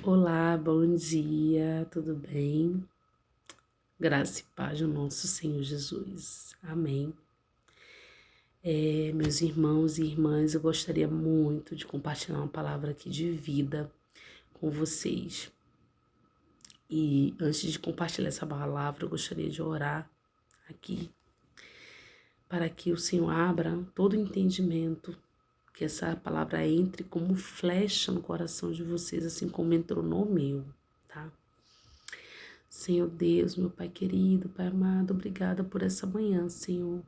Olá, bom dia, tudo bem? Graça e paz do nosso Senhor Jesus. Amém. Meus irmãos e irmãs, eu gostaria muito de compartilhar uma palavra aqui de vida com vocês. E antes de compartilhar essa palavra, eu gostaria de orar aqui para que o Senhor abra todo o entendimento, que essa palavra entre como flecha no coração de vocês, assim como entrou no meu, tá? Senhor Deus, meu Pai querido, Pai amado, obrigada por essa manhã, Senhor.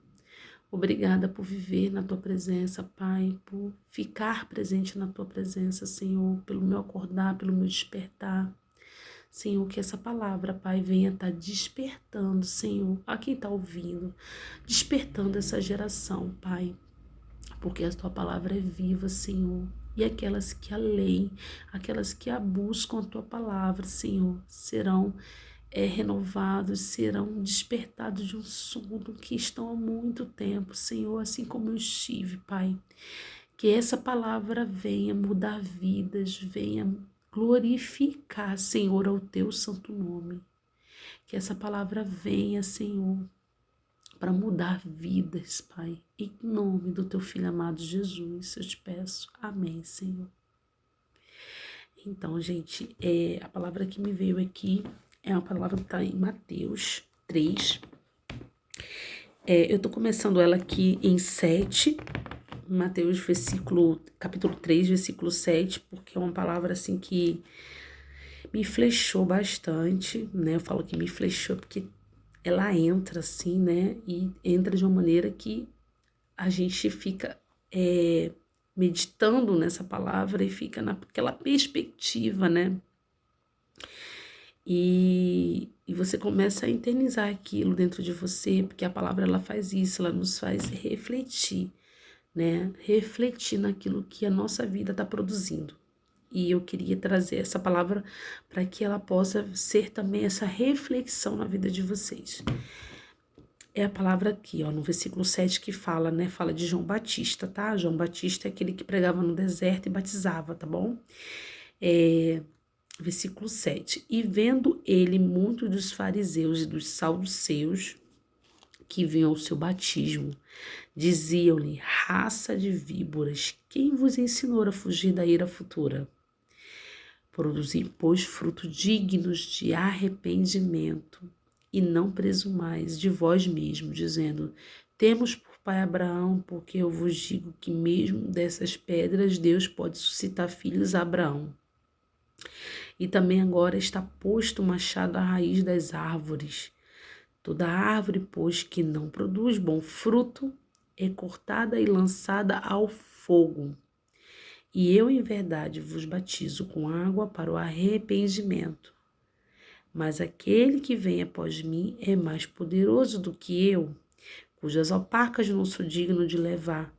Obrigada por viver na Tua presença, Pai, por ficar presente na Tua presença, Senhor, pelo meu acordar, pelo meu despertar. Senhor, que essa palavra, Pai, venha estar despertando, Senhor, a quem está ouvindo, despertando essa geração, Pai, porque a Tua palavra é viva, Senhor. E aquelas que a leem, aquelas que a buscam a Tua palavra, Senhor, serão renovados, serão despertados de um sono que estão há muito tempo, Senhor, assim como eu estive, Pai. Que essa palavra venha mudar vidas, venha glorificar, Senhor, ao Teu santo nome. Que essa palavra venha, Senhor, para mudar vidas, Pai. Em nome do Teu Filho amado Jesus, eu te peço. Amém, Senhor. Então, gente, a palavra que me veio aqui é uma palavra que está em Mateus 3. Eu estou começando ela aqui em 7, Mateus capítulo 3, versículo 7, porque é uma palavra assim que me flechou bastante, né? Eu falo que me flechou porque ela entra assim, né? E entra de uma maneira que a gente fica meditando nessa palavra e fica naquela perspectiva, né? E você começa a internizar aquilo dentro de você, porque a palavra ela faz isso, ela nos faz refletir, né? Refletir naquilo que a nossa vida está produzindo. E eu queria trazer essa palavra para que ela possa ser também essa reflexão na vida de vocês. É a palavra aqui, ó, no versículo 7 que fala, né? Fala de João Batista, tá? João Batista é aquele que pregava no deserto e batizava, tá bom? Versículo 7. E vendo ele muitos dos fariseus e dos saduceus que vinham ao seu batismo, diziam-lhe: raça de víboras, quem vos ensinou a fugir da ira futura? Produzi, pois, frutos dignos de arrependimento, e não presumais de vós mesmos, dizendo: temos por pai Abraão, porque eu vos digo que mesmo dessas pedras Deus pode suscitar filhos a Abraão. E também agora está posto o machado à raiz das árvores. Toda árvore, pois, que não produz bom fruto, é cortada e lançada ao fogo. E eu, em verdade, vos batizo com água para o arrependimento. Mas aquele que vem após mim é mais poderoso do que eu, cujas alpacas não sou digno de levar.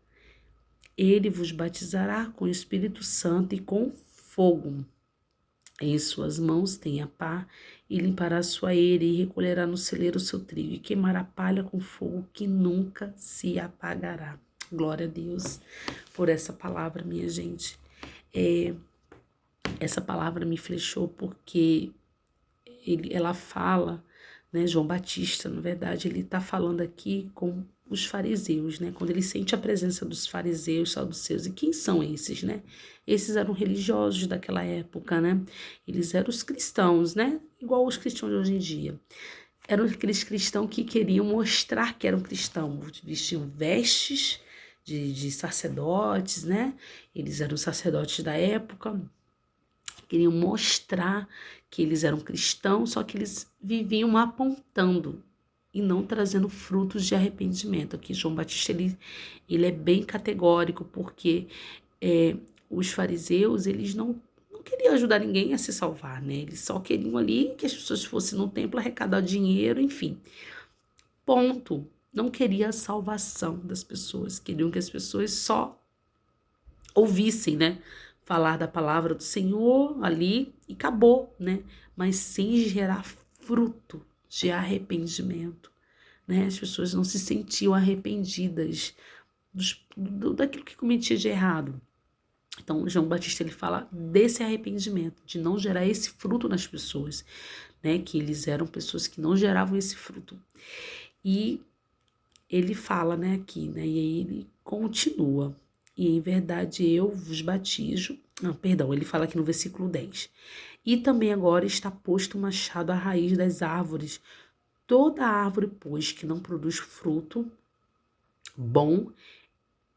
Ele vos batizará com o Espírito Santo e com fogo. Em suas mãos tem a pá, e limpará sua eira, e recolherá no celeiro o seu trigo, e queimará palha com fogo que nunca se apagará. Glória a Deus por essa palavra, minha gente. Essa palavra me flechou porque ela fala, né, João Batista, na verdade, ele está falando aqui com os fariseus, né, quando ele sente a presença dos fariseus, saduceus, e quem são esses, né? Esses eram religiosos daquela época, né? Eles eram os cristãos, né? Igual os cristãos de hoje em dia. Eram aqueles cristãos que queriam mostrar que eram cristãos, vestiam vestes de sacerdotes, né? Eles eram sacerdotes da época, queriam mostrar que eles eram cristãos, só que eles viviam apontando e não trazendo frutos de arrependimento. Aqui João Batista ele é bem categórico, porque os fariseus eles não queriam ajudar ninguém a se salvar, né? Eles só queriam ali que as pessoas fossem no templo arrecadar dinheiro, enfim. Ponto. Não queria a salvação das pessoas, queriam que as pessoas só ouvissem, né? Falar da palavra do Senhor ali e acabou, né? Mas sem gerar fruto de arrependimento, né? As pessoas não se sentiam arrependidas daquilo que cometia de errado. Então, João Batista, ele fala desse arrependimento, de não gerar esse fruto nas pessoas, né? Que eles eram pessoas que não geravam esse fruto. E ele fala, né, aqui, né? E aí ele continua. E em verdade eu vos batizo. Não, perdão, ele fala aqui no versículo 10. E também agora está posto o machado à raiz das árvores. Toda árvore, pois, que não produz fruto bom,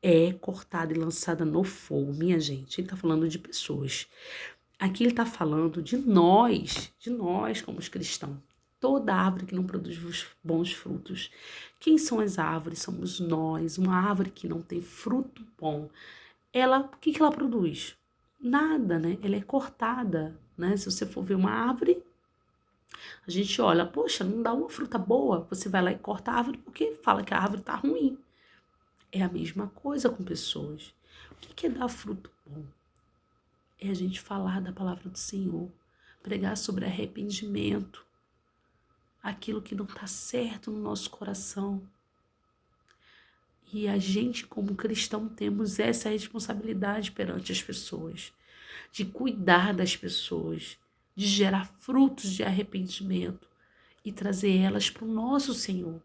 é cortada e lançada no fogo. Minha gente, ele está falando de pessoas. Aqui ele está falando de nós como os cristãos. Toda árvore que não produz bons frutos. Quem são as árvores? Somos nós. Uma árvore que não tem fruto bom, o que ela produz? Nada, né? Ela é cortada, né? Se você for ver uma árvore, a gente olha, poxa, não dá uma fruta boa. Você vai lá e corta a árvore porque fala que a árvore está ruim. É a mesma coisa com pessoas. O que é dar fruto bom? É a gente falar da palavra do Senhor, pregar sobre arrependimento, aquilo que não está certo no nosso coração. E a gente, como cristão, temos essa responsabilidade perante as pessoas, de cuidar das pessoas, de gerar frutos de arrependimento e trazer elas para o nosso Senhor.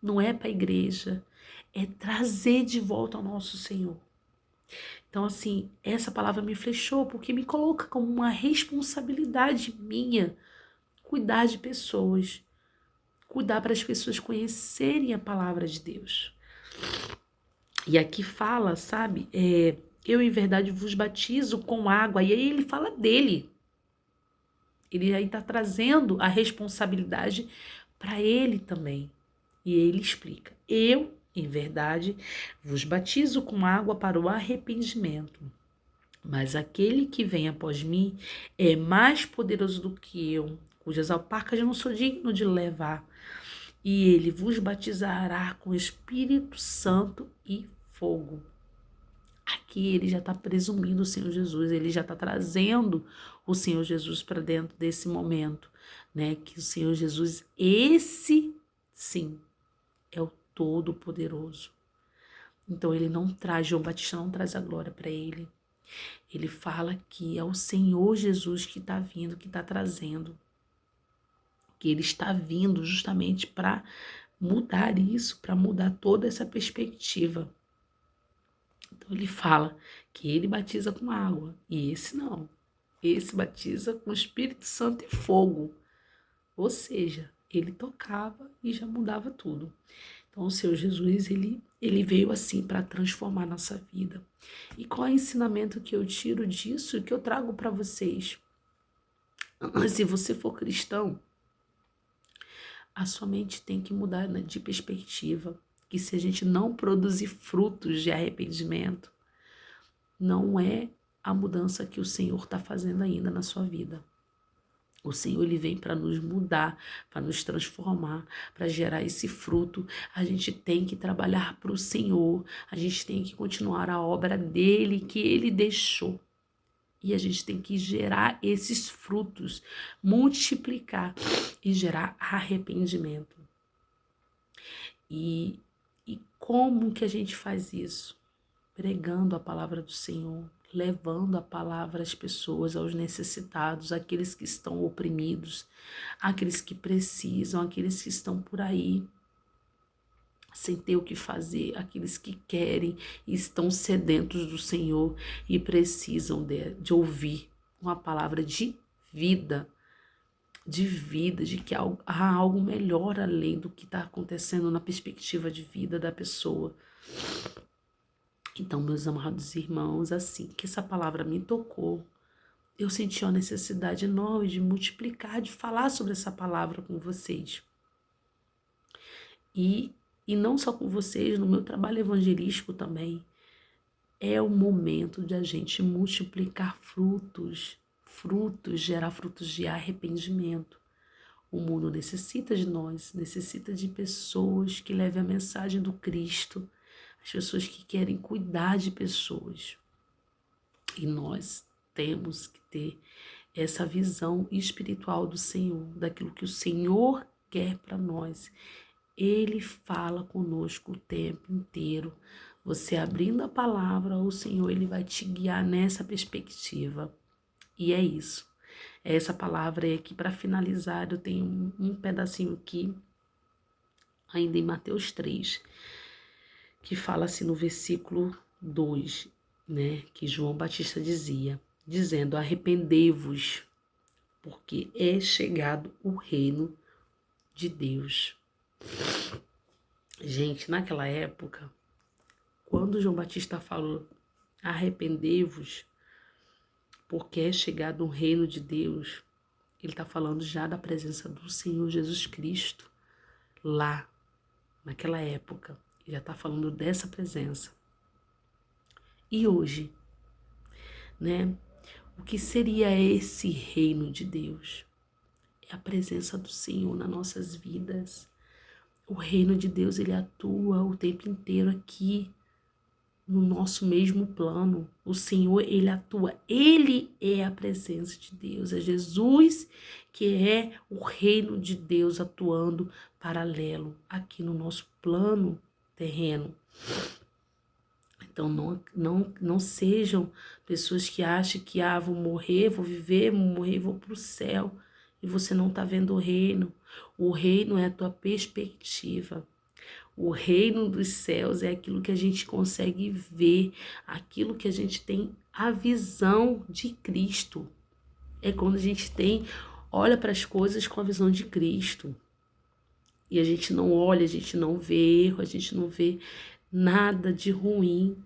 Não é para a igreja, é trazer de volta ao nosso Senhor. Então, assim, essa palavra me flechou porque me coloca como uma responsabilidade minha cuidar de pessoas, cuidar para as pessoas conhecerem a palavra de Deus. E aqui fala, sabe, eu em verdade vos batizo com água, e aí ele fala dele. Ele aí está trazendo a responsabilidade para ele também. E ele explica, eu em verdade vos batizo com água para o arrependimento. Mas aquele que vem após mim é mais poderoso do que eu, cujas alparcas eu não sou digno de levar. E ele vos batizará com Espírito Santo e fogo. Aqui ele já está presumindo o Senhor Jesus, ele já está trazendo o Senhor Jesus para dentro desse momento, né? Que o Senhor Jesus, esse sim, é o Todo-Poderoso. Então ele não traz, João Batista não traz a glória para ele. Ele fala que é o Senhor Jesus que está vindo, que está trazendo. Que ele está vindo justamente para mudar isso, para mudar toda essa perspectiva. Então ele fala que ele batiza com água, e esse não. Esse batiza com Espírito Santo e fogo. Ou seja, ele tocava e já mudava tudo. Então o Senhor Jesus, ele veio assim para transformar nossa vida. E qual é o ensinamento que eu tiro disso e que eu trago para vocês? Se você for cristão, a sua mente tem que mudar, né, de perspectiva. Que se a gente não produzir frutos de arrependimento, não é a mudança que o Senhor está fazendo ainda na sua vida. O Senhor, ele vem para nos mudar, para nos transformar, para gerar esse fruto. A gente tem que trabalhar para o Senhor, a gente tem que continuar a obra dele que ele deixou. E a gente tem que gerar esses frutos, multiplicar e gerar arrependimento. E como que a gente faz isso? Pregando a palavra do Senhor, levando a palavra às pessoas, aos necessitados, àqueles que estão oprimidos, àqueles que precisam, àqueles que estão por aí sem ter o que fazer, aqueles que querem e estão sedentos do Senhor e precisam de ouvir uma palavra de vida, de que há algo melhor além do que está acontecendo na perspectiva de vida da pessoa. Então, meus amados irmãos, assim que essa palavra me tocou, eu senti uma necessidade enorme de multiplicar, de falar sobre essa palavra com vocês. E não só com vocês, no meu trabalho evangelístico também. É o momento de a gente multiplicar frutos, gerar frutos de arrependimento. O mundo necessita de nós, necessita de pessoas que levem a mensagem do Cristo, as pessoas que querem cuidar de pessoas. E nós temos que ter essa visão espiritual do Senhor, daquilo que o Senhor quer para nós. Ele fala conosco o tempo inteiro. Você abrindo a palavra, o Senhor ele vai te guiar nessa perspectiva. E é isso. Essa palavra é aqui para finalizar. Eu tenho um pedacinho aqui, ainda em Mateus 3, que fala assim no versículo 2, né? Que João Batista dizendo: arrependei-vos, porque é chegado o reino de Deus. Gente, naquela época, quando João Batista falou arrependei-vos, porque é chegado o reino de Deus, ele está falando já da presença do Senhor Jesus Cristo lá, naquela época. Ele já está falando dessa presença. E hoje, né? O que seria esse reino de Deus? É a presença do Senhor nas nossas vidas. O reino de Deus, ele atua o tempo inteiro aqui, no nosso mesmo plano. O Senhor, ele atua. Ele é a presença de Deus. É Jesus que é o reino de Deus atuando paralelo aqui no nosso plano terreno. Então, não sejam pessoas que acham que vou morrer, vou viver, vou morrer, vou para o céu. E você não está vendo o reino. O reino é a tua perspectiva. O reino dos céus é aquilo que a gente consegue ver, aquilo que a gente tem a visão de Cristo. É quando a gente olha para as coisas com a visão de Cristo. E a gente não olha, a gente não vê erro, a gente não vê nada de ruim.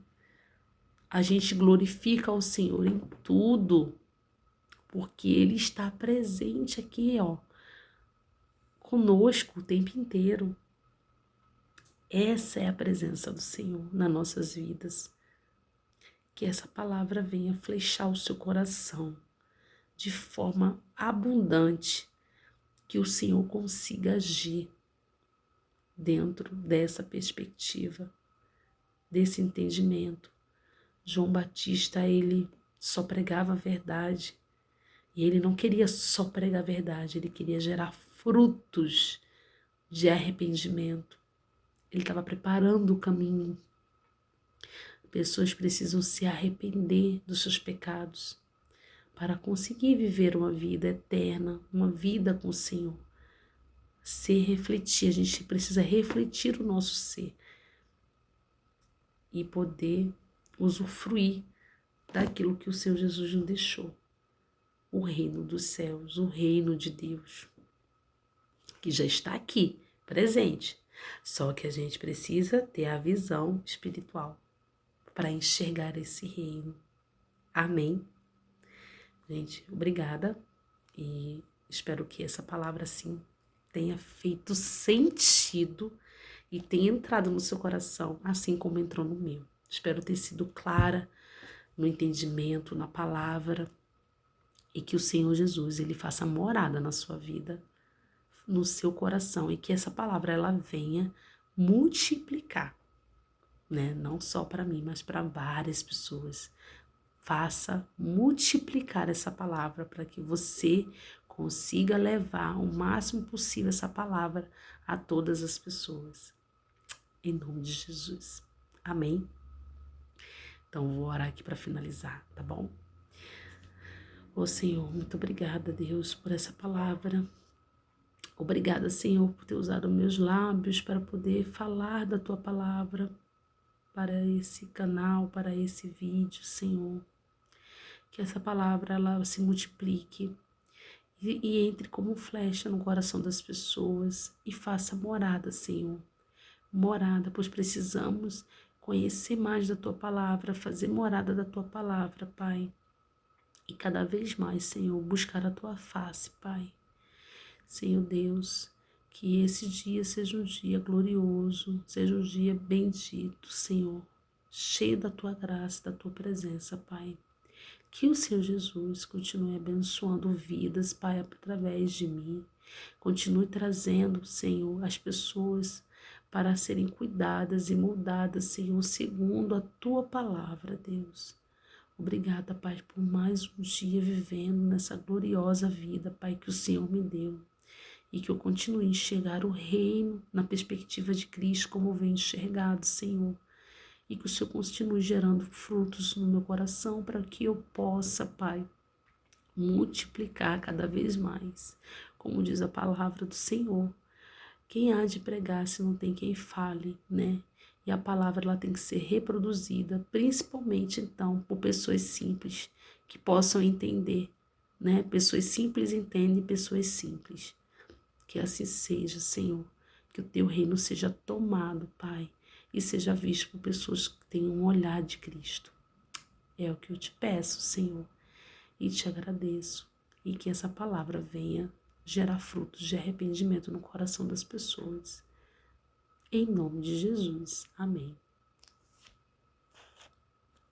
A gente glorifica ao Senhor em tudo, porque Ele está presente aqui, conosco o tempo inteiro. Essa é a presença do Senhor nas nossas vidas. Que essa palavra venha flechar o seu coração de forma abundante, que o Senhor consiga agir dentro dessa perspectiva, desse entendimento. João Batista, ele só pregava a verdade. E ele não queria só pregar a verdade, ele queria gerar frutos de arrependimento. Ele estava preparando o caminho. Pessoas precisam se arrepender dos seus pecados para conseguir viver uma vida eterna, uma vida com o Senhor. Refletir, a gente precisa refletir o nosso ser e poder usufruir daquilo que o Senhor Jesus nos deixou. O reino dos céus, o reino de Deus, que já está aqui, presente. Só que a gente precisa ter a visão espiritual para enxergar esse reino. Amém? Gente, obrigada e espero que essa palavra, assim, tenha feito sentido e tenha entrado no seu coração, assim como entrou no meu. Espero ter sido clara no entendimento, na palavra, e que o Senhor Jesus, ele faça morada na sua vida, no seu coração, e que essa palavra, ela venha multiplicar, né? Não só para mim, mas para várias pessoas. Faça multiplicar essa palavra para que você consiga levar o máximo possível essa palavra a todas as pessoas. Em nome de Jesus. Amém? Então, vou orar aqui para finalizar, tá bom? Ô Senhor, muito obrigada, Deus, por essa palavra. Obrigada, Senhor, por ter usado meus lábios para poder falar da Tua palavra para esse canal, para esse vídeo, Senhor. Que essa palavra, ela se multiplique e entre como flecha no coração das pessoas e faça morada, Senhor. Morada, pois precisamos conhecer mais da Tua palavra, fazer morada da Tua palavra, Pai. E cada vez mais, Senhor, buscar a Tua face, Pai. Senhor Deus, que esse dia seja um dia glorioso, seja um dia bendito, Senhor, cheio da Tua graça, da Tua presença, Pai. Que o Senhor Jesus continue abençoando vidas, Pai, através de mim. Continue trazendo, Senhor, as pessoas para serem cuidadas e moldadas, Senhor, segundo a Tua palavra, Deus. Obrigada, Pai, por mais um dia vivendo nessa gloriosa vida, Pai, que o Senhor me deu. E que eu continue a enxergar o reino na perspectiva de Cristo, como eu venho enxergado, Senhor. e que o Senhor continue gerando frutos no meu coração para que eu possa, Pai, multiplicar cada vez mais. Como diz a palavra do Senhor, quem há de pregar se não tem quem fale, né? E a palavra ela tem que ser reproduzida, principalmente então por pessoas simples que possam entender, né? Pessoas simples entendem pessoas simples. Que assim seja, Senhor. Que o teu reino seja tomado, Pai, e seja visto por pessoas que tenham um olhar de Cristo. É o que eu te peço, Senhor, e te agradeço. E que essa palavra venha gerar frutos de arrependimento no coração das pessoas. Em nome de Jesus. Amém.